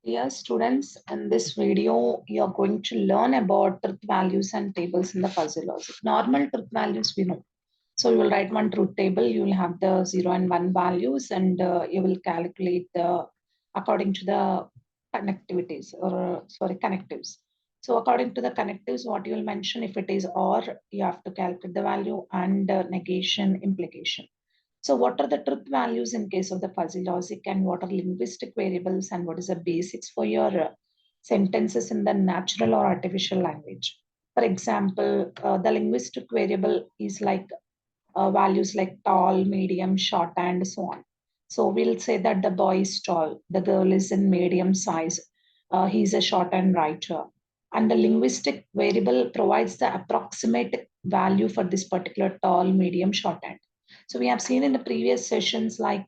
Dear students, in this video, you're going to learn about truth values and tables in the fuzzy logic. Normal truth values we know. So you will write one truth table, you will have the 0 and 1 values, and you will calculate the according to the connectivities or sorry, connectives. So according to the connectives, what you will mention if it is or, you have to calculate the value and negation implication. So what are the truth values in case of the fuzzy logic and what are linguistic variables and what is the basics for your sentences in the natural or artificial language? For example, the linguistic variable is like values like tall, medium, short, and so on. So we'll say that the boy is tall, the girl is in medium size, he's a short and writer. And the linguistic variable provides the approximate value for this particular tall, medium, short, and. So we have seen in the previous sessions like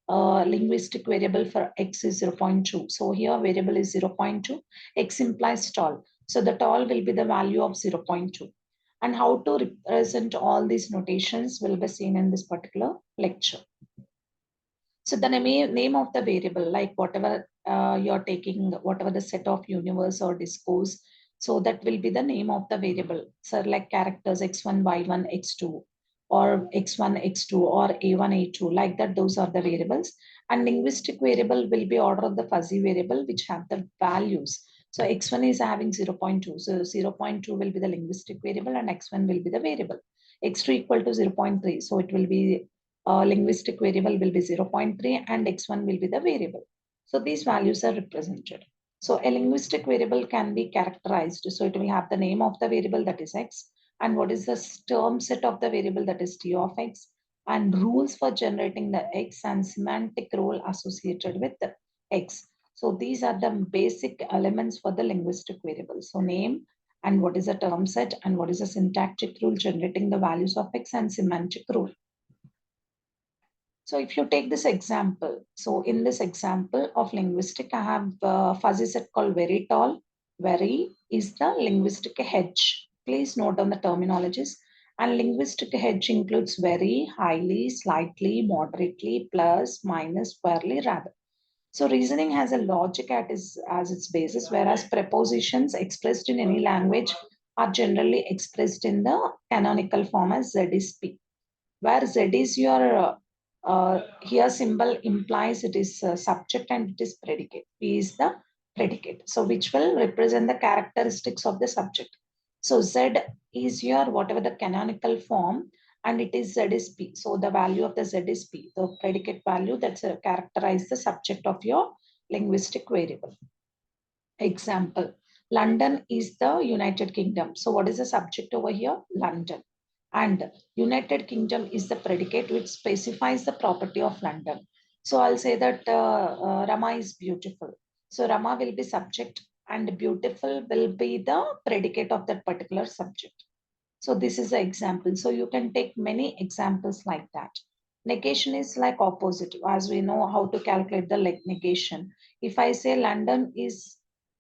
linguistic variable for x is zero point 0.2. So here variable is 0.2, x implies tall. So the tall will be the value of 0.2, and how to represent all these notations will be seen in this particular lecture. So the name of the variable, like whatever you're taking, whatever the set of universe or discourse, so that will be the name of the variable. So like characters x1, y1, x2, or x1, x2, or a1, a2, like that, those are the variables. And linguistic variable will be order of the fuzzy variable, which have the values. So x1 is having 0.2. So 0.2 will be the linguistic variable and x1 will be the variable. x2 equal to 0.3. So it will be linguistic variable will be 0.3 and x1 will be the variable. So these values are represented. So a linguistic variable can be characterized. So it will have the name of the variable, that is x, and what is the term set of the variable, that is t of x, and rules for generating the x and semantic role associated with the x. So these are the basic elements for the linguistic variable. So name and what is the term set and what is the syntactic rule generating the values of x and semantic rule. So if you take this example, so in this example of linguistic, I have a fuzzy set called very tall. Very is the linguistic hedge. Please note down the terminologies. And linguistic hedge includes very, highly, slightly, moderately, plus, minus, fairly, rather. So reasoning has a logic as its basis, whereas prepositions expressed in any language are generally expressed in the canonical form as Z is P, where Z is your here symbol implies it is subject and it is predicate. P is the predicate. So which will represent the characteristics of the subject. So Z is your whatever the canonical form and it is Z is P. So the value of the Z is P, the predicate value that's characterize the subject of your linguistic variable. Example, London is the United Kingdom. So what is the subject over here? London. And United Kingdom is the predicate which specifies the property of London. So I'll say that Rama is beautiful. So Rama will be subject and beautiful will be the predicate of that particular subject. So this is an example. So you can take many examples like that. Negation is like opposite, as we know how to calculate the negation. If I say London is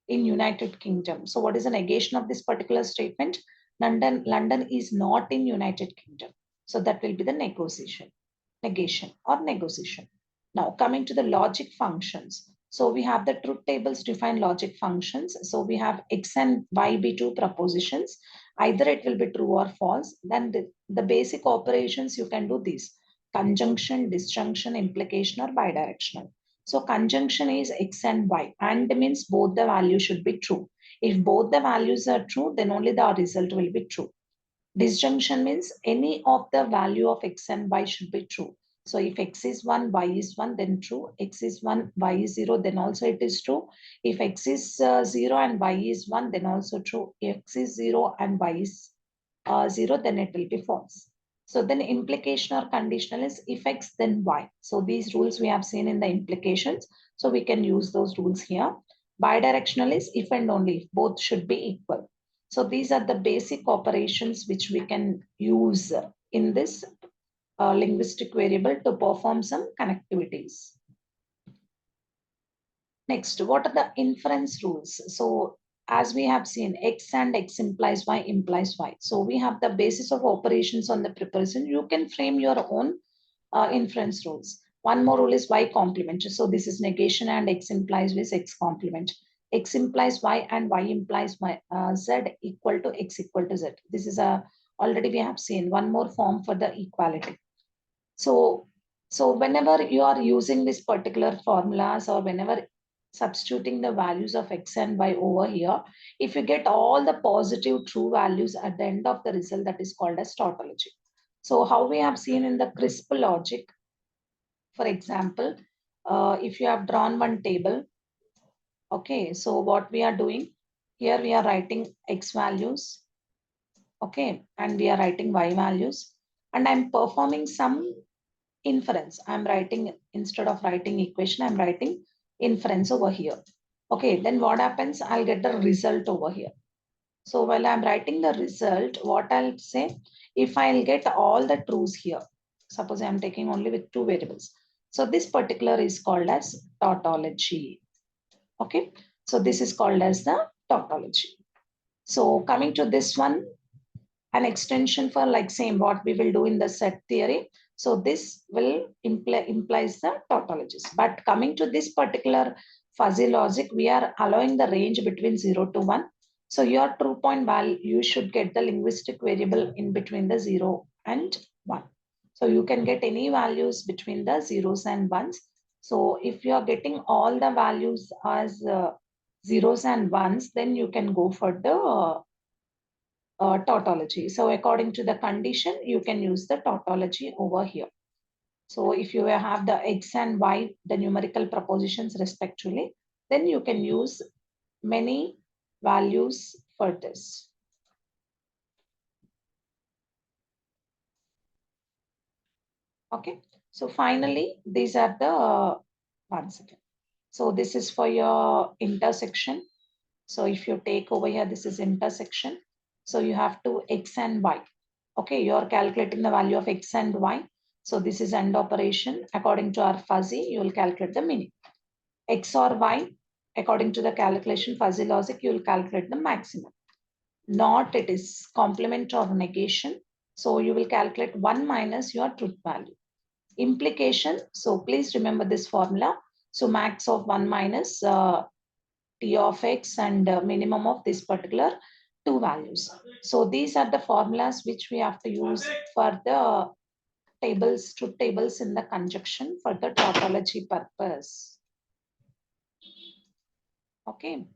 in United Kingdom, so what is the negation of this particular statement? London is not in United Kingdom. So that will be the negation or negotiation. Now coming to the logic functions. So we have the truth tables define logic functions. So we have x and y be two propositions. Either it will be true or false. Then the basic operations you can do these: conjunction, disjunction, implication, or bidirectional. So conjunction is x and y, and means both the values should be true. If both the values are true, then only the result will be true. Disjunction means any of the value of x and y should be true. So if x is 1, y is 1, then true. X is 1, y is 0, then also it is true. If x is 0 and y is 1, then also true. If x is 0 and y is 0, then it will be false. So then implication or conditional is if x, then y. So these rules we have seen in the implications. So we can use those rules here. Bidirectional is if and only if both should be equal. So these are the basic operations which we can use in this linguistic variable to perform some connectivities. Next, what are the inference rules? So as we have seen, x and x implies y implies y. So we have the basis of operations on the preposition. You can frame your own inference rules. One more rule is y complement. So this is negation and x implies with x complement. X implies y and y implies y, z equal to x equal to z. This is a already we have seen one more form for the equality. So, so whenever you are using this particular formulas or whenever substituting the values of x and y over here, if you get all the positive true values at the end of the result, that is called as tautology. So how we have seen in the CRISP logic, for example, if you have drawn one table, okay, so what we are doing here, we are writing x values, okay, and we are writing y values, and I'm performing some inference. I'm writing, instead of writing equation, I'm writing inference over here. Okay, then what happens? I'll get the result over here. So while I'm writing the result, what I'll say, if I'll get all the truths here, suppose I'm taking only with two variables. So this particular is called as tautology. Okay, so this is called as the tautology. So coming to this one, an extension for like same what we will do in the set theory. So this will implies the tautologies. But coming to this particular fuzzy logic, we are allowing the range between 0 to 1. So your true point value, you should get the linguistic variable in between the 0 and 1. So you can get any values between the zeros and ones. So if you are getting all the values as zeros and ones, then you can go for the tautology. So according to the condition, you can use the tautology over here. So if you have the x and y, the numerical propositions respectively, then you can use many values for this. Okay. So finally, these are the once again. So this is for your intersection. So if you take over here, this is intersection. So you have to x and y. Okay, you're calculating the value of x and y. So this is AND operation. According to our fuzzy, you will calculate the meaning. X or y, according to the calculation fuzzy logic, you will calculate the maximum. Not it is complement or negation. So you will calculate 1 minus your truth value. Implication, so please remember this formula. So max of 1 minus t of x and minimum of this particular two values. So these are the formulas which we have to use for the tables, truth tables in the conjunction for the tautology purpose. Okay.